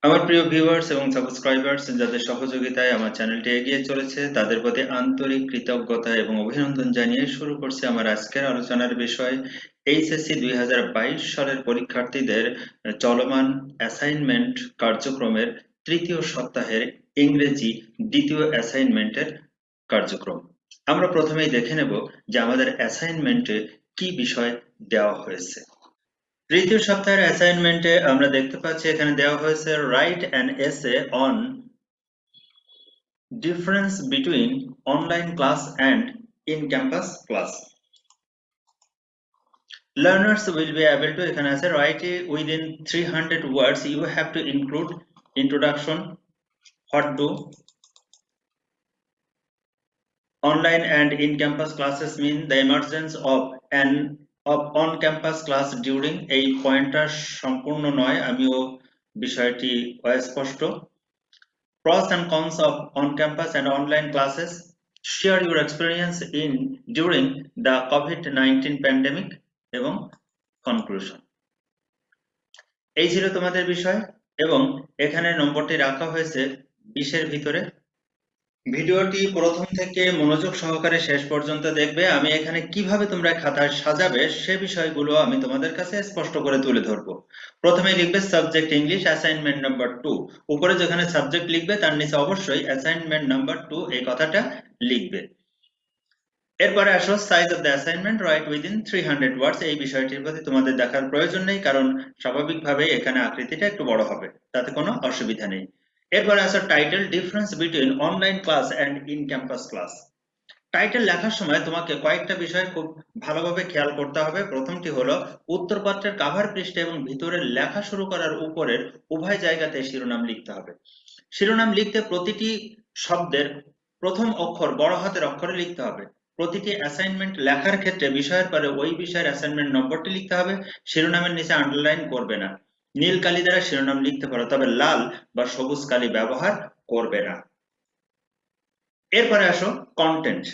আমার প্রিয় ভিউয়ার্স এবং সাবস্ক্রাইবার্স যাদের সহযোগিতায় আমার চ্যানেলটি এগিয়ে চলেছে তাদের প্রতি আন্তরিক কৃতজ্ঞতা এবং অভিনন্দন জানিয়ে শুরু করছি আমার আজকের আলোচনার বিষয় এইচএসসি 2022 সালের পরীক্ষার্থীদের চলমান অ্যাসাইনমেন্ট কার্যক্রমের তৃতীয় সপ্তাহের ইংরেজি দ্বিতীয় অ্যাসাইনমেন্টের কার্যক্রম। আমরা প্রথমেই দেখে নেব যে আমাদের অ্যাসাইনমেন্টে কি বিষয় দেওয়া হয়েছে। তৃতীয় সপ্তাহের অ্যাসাইনমেন্টে আমরা দেখতে পাচ্ছি এখানে দেওয়া হয়েছে write an essay on difference between online class and in campus class. Learners will be able to এখানে আছে write within 300 words. You have to include introduction, what do online and in campus classes mean, the emergence of on campus class during এই পয়েন্টটা সম্পূর্ণ নয়, আমিও বিষয়টি অস্পষ্ট। Pros and cons of on campus and online classes, share your experience in during the COVID-19 pandemic এবং conclusion। এই ছিল তোমাদের বিষয় এবং এখানে নম্বরটি রাখা হয়েছে 20 এর ভিতরে। ভিডিওটি প্রথম থেকে মনোযোগ সহকারে শেষ পর্যন্ত দেখবে। আমি এখানে কিভাবে তোমরা খাতায় সাজাবে সে বিষয়গুলো আমি তোমাদের কাছে স্পষ্ট করে তুলে ধরবো। প্রথমে লিখবে সাবজেক্ট ইংলিশ অ্যাসাইনমেন্ট নাম্বার 2। উপরে যেখানে সাবজেক্ট লিখবে তার নিচে অবশ্যই অ্যাসাইনমেন্ট নাম্বার 2 এই কথাটা লিখবে। এরপরে আসো size of the assignment right within 300 ওয়ার্ডস। এই বিষয়টির প্রতি তোমাদের দেখার প্রয়োজন নেই, কারণ স্বাভাবিকভাবে এখানে আকৃতিটা একটু বড় হবে, তাতে কোনো অসুবিধা নেই। এরপরে আসো title difference between online class and in campus class. Title লেখার সময় তোমাকে কয়েকটা বিষয় খুব ভালোভাবে খেয়াল করতে হবে। প্রথমটি হলো উত্তরপত্রের কাভার পৃষ্ঠে এবং ভিতরে লেখা শুরু করার উপরের উভয় জায়গাতে শিরোনাম লিখতে হবে। শিরোনাম লিখতে প্রতিটি শব্দের প্রথম অক্ষর বড় হাতের অক্ষরে লিখতে হবে। প্রতিটি অ্যাসাইনমেন্ট লেখার ক্ষেত্রে বিষয়ের পরে ওই বিষয়ের অ্যাসাইনমেন্ট নম্বরটি লিখতে হবে। শিরোনামের নিচে আন্ডারলাইন করবে না। নীল কালি দ্বারা শিরোনাম লিখতে পারো, তবে লাল বা সবুজ কালি ব্যবহার করবে না। এরপরে আসো কন্টেন্ট।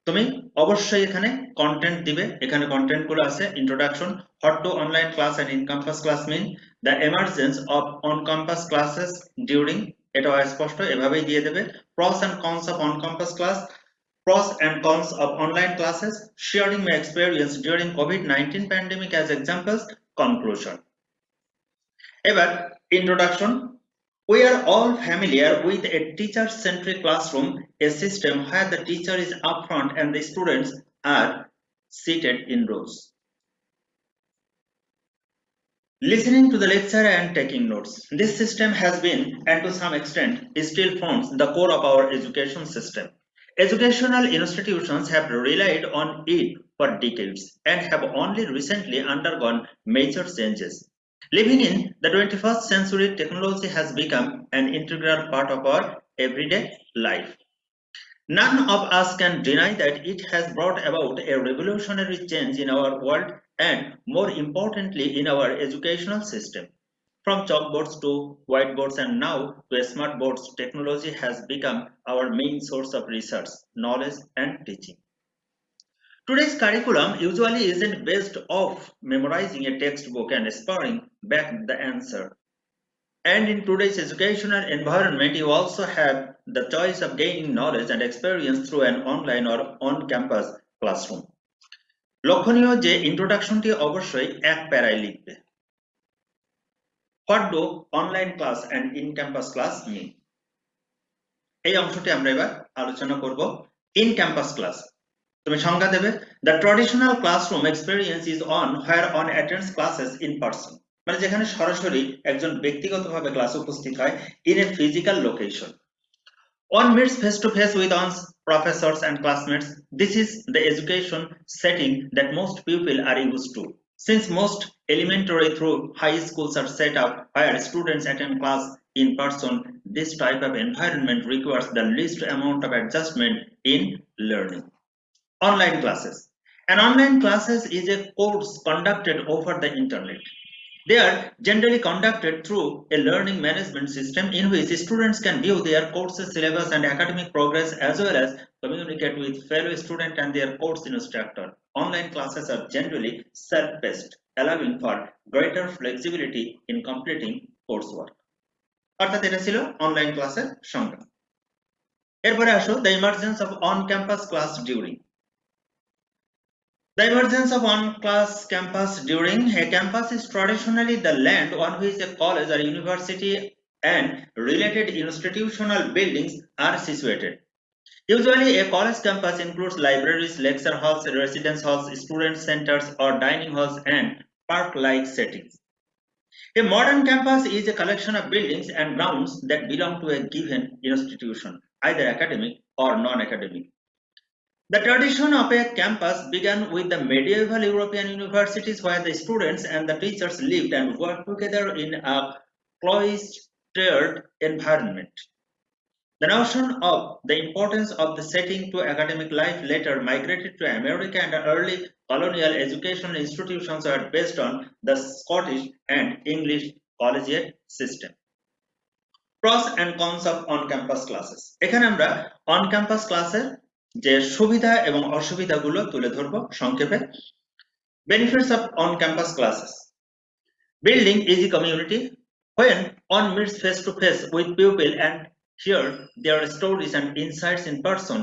তুমি অবশ্যই এখানে কন্টেন্ট দিবে। এখানে কন্টেন্ট গুলো আছে introduction, what do online class and in campus class mean, the emergence of on campus classes during, এটাও স্পষ্ট এভাবেই দিয়ে দেবে। Pros and cons of on campus class, pros and cons of online classes, sharing my experience during COVID-19 pandemic as examples, conclusion. এবার introduction. We are all familiar with a teacher-centric classroom, a system where the teacher is up front and the students are seated in rows, listening to the lecture and taking notes. This system has been, and to some extent still forms, the core of our education system. Educational institutions have relied on it for decades and have only recently undergone major changes. Living in the 21st century, technology has become an integral part of our everyday life. None of us can deny that it has brought about a revolutionary change in our world and, more importantly, in our educational system. From chalkboards to whiteboards and now to smart boards, technology has become our main source of research, knowledge, and teaching. Today's curriculum usually isn't based off memorizing a textbook and spurring back the answer. And in today's educational environment, you also have the choice of gaining knowledge and experience through an online or on-campus classroom. লক্ষণীয় যে ইন্ট্রোডাকশনটি অবশ্যই এক প্যারায় লিখবে। What do online class and in-campus class mean? এই অংশটি আমরা এবার আলোচনা করব। In-campus class, তুমি সংজ্ঞা দেবে, the traditional classroom experience is on where on attends classes in person, মানে যেখানে সরাসরি একজন ব্যক্তিগতভাবে ক্লাসে উপস্থিত হয়, in a physical location. On meets face to face with one's professors and classmates. This is the education setting that most people are used to. Since most elementary through high schools are set up where students attend class in person, this type of environment requires the least amount of adjustment in learning. Online classes. An online classes is a course conducted over the internet. They are generally conducted through a learning management system in which students can view their courses, syllabus, and academic progress as well as communicate with fellow students and their course instructor. Online classes are generally self-paced, allowing for greater flexibility in completing coursework. অর্থাৎ এটা ছিল online ক্লাসের সংজ্ঞা। এরপরে আসো the emergence of on campus class during. The emergence of on-class campus during a campus is traditionally the land on which a college or university and related institutional buildings are situated. Usually, a college campus includes libraries, lecture halls, residence halls, student centers, or dining halls and park-like settings. A modern campus is a collection of buildings and grounds that belong to a given institution, either academic or non-academic. The tradition of a campus began with the medieval European universities where the students and the teachers lived and worked together in a cloistered environment. The notion of the importance of the setting to academic life later migrated to America, and early colonial educational institutions were based on the Scottish and English collegiate system. Pros and cons of on-campus classes. এখানে আমরা on-campus ক্লাসের যে সুবিধা এবং অসুবিধাগুলো তুলে ধরব সংক্ষেপে। Benefits of on-campus classes. Building easy community. When one meets face to face with people and hear their stories and insights in person,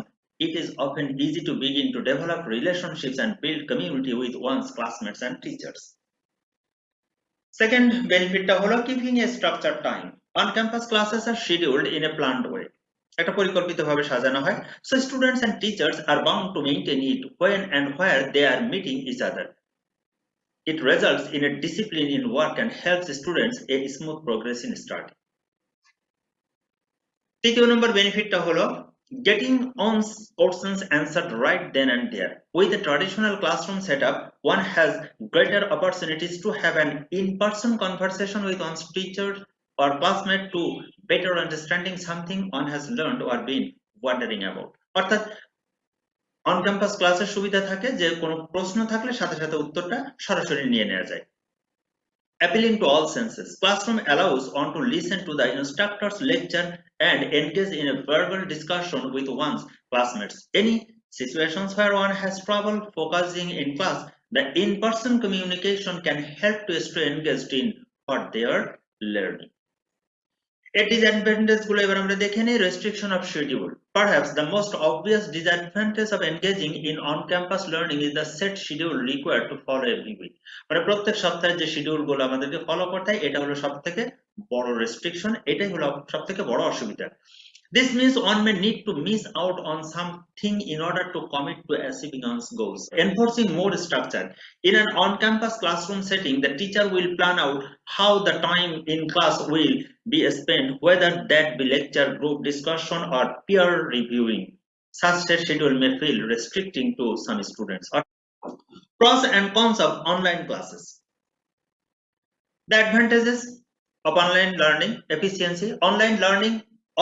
it is often easy to begin to develop relationships and build community with one's classmates and teachers. Second benefit হলো keeping a structured time. On-campus classes are scheduled in a planned way. একটা পরিকল্পিতভাবে সাজানো হয়, so students and teachers are bound to maintain it when and where they are meeting each other. It results in a discipline in work and helps students a smooth progress in study. তৃতীয় নম্বর বেনিফিটটা হলো getting on questions answered right then and there. With a traditional classroom setup, one has greater opportunities to have an in-person conversation with one's teacher or classmate to better understanding something one has learned or been wondering about. অর্থাৎ on campus ক্লাসের সুবিধা থাকে যে কোনো প্রশ্ন থাকলে সাথে সাথে উত্তরটা সরাসরি নিয়ে নেওয়া যায়। Appealing to all senses, classroom allows one to listen to the instructor's lecture and engage in a verbal discussion with one's classmates. Any situations where one has trouble focusing in class, the in-person communication can help to stay engaged in what they are learning. এর disadvantage গুলো এবার আমরা দেখে নিই। Restriction of schedule. Perhaps the most obvious disadvantage of engaging in on-campus learning is the set schedule required to follow every week. মানে প্রত্যেক সপ্তাহে যে শিডিউল গুলো আমাদেরকে ফলো করতে হয়, এটা হলো সবথেকে বড় রেস্ট্রিকশন, এটাই হলো সবথেকে বড় অসুবিধা। This means one may need to miss out on something in order to commit to achieving one's goals. Enforcing more structure. In an on-campus classroom setting, the teacher will plan out how the time in class will be spent, whether that be lecture, group discussion, or peer reviewing. Such a schedule may feel restricting to some students. Pros and cons of online classes. The advantages of online learning: efficiency. Online learning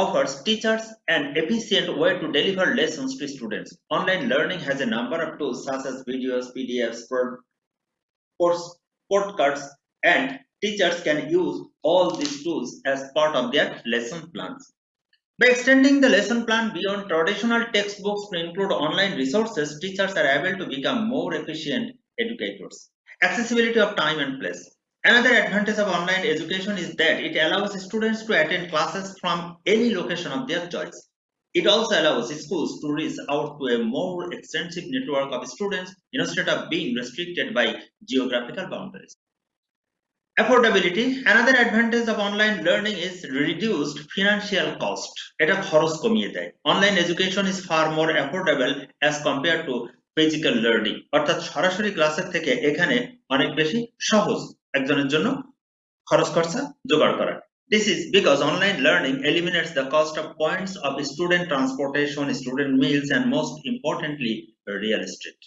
offers teachers an efficient way to deliver lessons to students. Online learning has a number of tools such as videos, PDFs, podcasts, and teachers can use all these tools as part of their lesson plans. By extending the lesson plan beyond traditional textbooks to include online resources, teachers are able to become more efficient educators. Accessibility of time and place. Another advantage of online education is that it allows students to attend classes from any location of their choice. It also allows schools to reach out to a more extensive network of students instead of being restricted by geographical boundaries. Affordability. Another advantage of online learning is reduced financial cost. এটা খরচ কমিয়ে দেয়। Online education is far more affordable as compared to physical learning. অর্থাৎ সরাসরি ক্লাসের থেকে এখানে অনেক বেশি সহজ একজনের জন্য খরচ খরচা জোগাড় করা। This is because online learning eliminates the cost of points of student transportation, student meals, and most importantly, real estate.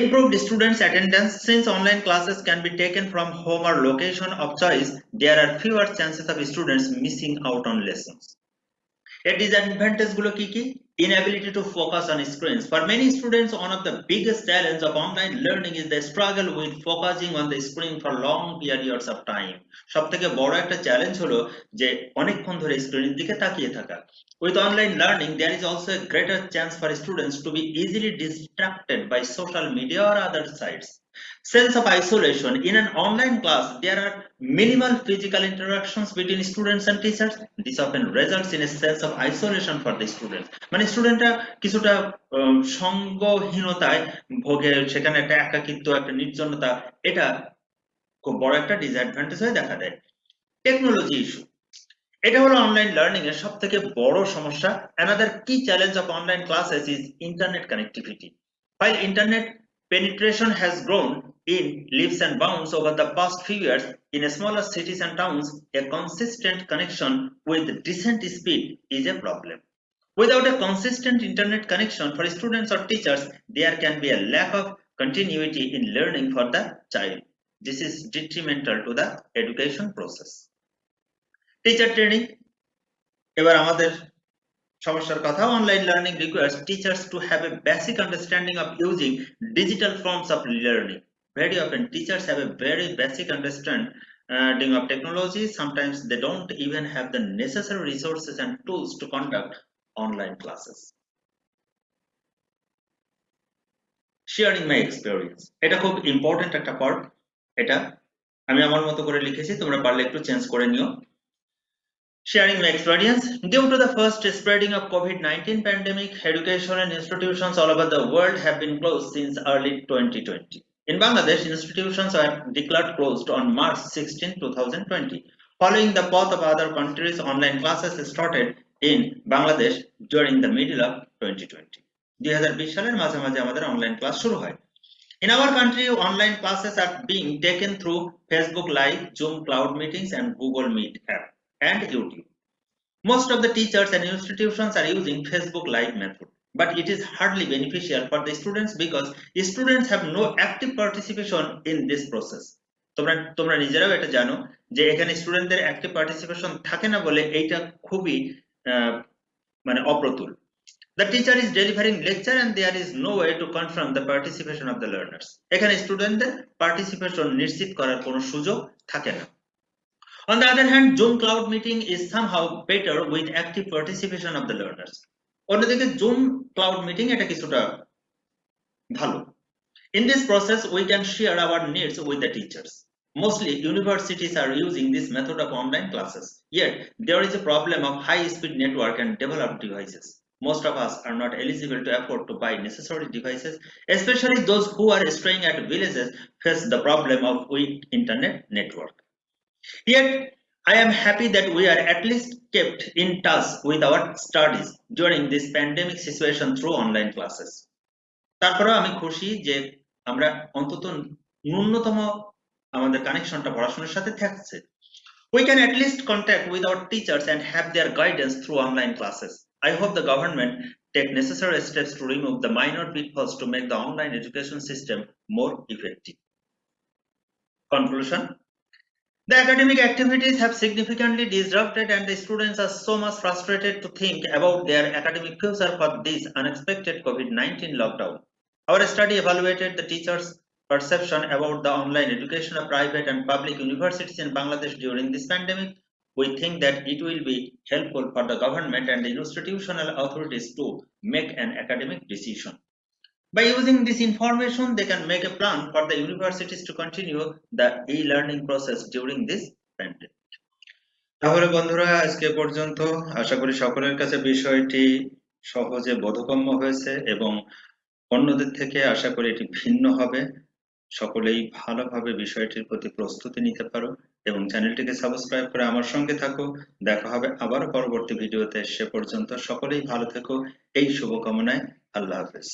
Improved students' attendance. Since online classes can be taken from home or location of choice, there are fewer chances of students missing out on lessons. এর disadvantage গুলো কি কি? Inability to focus on screens. For many students, one of the biggest challenge of online learning is the struggle with focusing on the screen for long periods of time. সবথেকে বড় একটা challenge হলো যে অনেকক্ষণ ধরে স্ক্রিনের দিকে তাকিয়ে থাকা। With online learning, there is also a greater chance for students to be easily distracted by social media or other sites. Sense of isolation. In an online class, there are minimal physical interactions between students and teachers. This often results in a sense of isolation for the students. মানে স্টুডেন্টরা কিছুটা সঙ্গহীনতায় ভোগে, সেখানে একটা একাকিত্ব, একটা নির্জনতা, এটা খুব বড় একটা ডিসঅ্যাডভান্টেজ হয়ে দেখা দেয়। টেকনোলজি ইস্যু, এটা হলো অনলাইন লার্নিং এর সবথেকে বড় সমস্যা। Another key challenge of online classes is internet connectivity. While internet penetration has grown in leaps and bounds over the past few years, in smaller cities and towns, a consistent connection with decent speed is a problem. Without a consistent internet connection for students or teachers, there can be a lack of continuity in learning for the child. This is detrimental to the education process. Teacher training, এবার আমাদের সমস্যার কথা। Online learning requires teachers to have a basic understanding of using digital forms of learning. Very often teachers have a very basic understanding of technology. Sometimes they don't even have the necessary resources and tools to conduct online classes. Sharing my experience, এটা খুব important একটা part. এটা আমি আমার মতো করে লিখেছি, তোমরা পারলে একটু চেঞ্জ করে নিও। Sharing my experience. Due to the first spreading of COVID-19 pandemic, educational institutions all over the world have been closed since early 2020. In Bangladesh, institutions were declared closed on March 16, 2020. Following the path of other countries, online classes started in Bangladesh during the middle of 2020. 2020 সালের মাঝামাঝি আমাদের online class শুরু হয়। In our country, online classes are being taken through Facebook Live, Zoom Cloud Meetings, and Google Meet app and YouTube. Most of the teachers and institutions are using Facebook Live method, but it is hardly beneficial for the students because students have no active participation in this process. তোমরা নিজেরাও এটা জানো যে এখানে স্টুডেন্টদের active participation থাকে না বলে এইটা খুবই মানে অপ্রতুল। The teacher is delivering lecture and there is no way to confirm the participation of the learners. এখানে স্টুডেন্টদের পার্টিসিপেশন নিশ্চিত করার কোনো সুযোগ থাকে না। On the other hand, Zoom Cloud Meeting is somehow better with active participation of the learners. অন্যদিকে Zoom Cloud Meeting এটা কিছুটা ভালো। In this process, we can share our needs with the teachers. Mostly, universities are using this method of online classes. Yet, there is a problem of high-speed network and developed devices. Most of us are not eligible to afford to buy necessary devices, especially those who are staying at villages face the problem of weak internet network. Yet, I am happy that we are at least kept in touch with our studies during this pandemic situation through online classes. তারপরেও আমি খুশি যে আমরা অন্তত ন্যূনতম আমাদের কানেকশনটা পড়াশোনার সাথে থাকছে। We can at least contact with our teachers and have their guidance through online classes. I hope the government take necessary steps to remove the minor pitfalls to make the online education system more effective. Conclusion. The academic activities have significantly disrupted and the students are so much frustrated to think about their academic future for this unexpected COVID-19 lockdown. Our study evaluated the teachers' perception about the online education of private and public universities in Bangladesh during this pandemic. We think that it will be helpful for the government and the institutional authorities to make an academic decision. By using this information, they can make a plan for the universities to continue the e-learning process during this pandemic. তাহলে বন্ধুরা, আজকে পর্যন্ত। আশা করি সকলের কাছে বিষয়টি সহজে বোধগম্য হয়েছে এবং অন্যদের থেকে আশা করি এটি ভিন্ন হবে। সকলেই ভালোভাবে বিষয়টির প্রতি প্রস্তুতি নিতে পারো এবং চ্যানেলটিকে সাবস্ক্রাইব করে আমার সঙ্গে থাকো। দেখা হবে আবারও পরবর্তী ভিডিওতে। সে পর্যন্ত সকলেই ভালো থেকো, এই শুভকামনায়। আল্লাহ হাফেজ।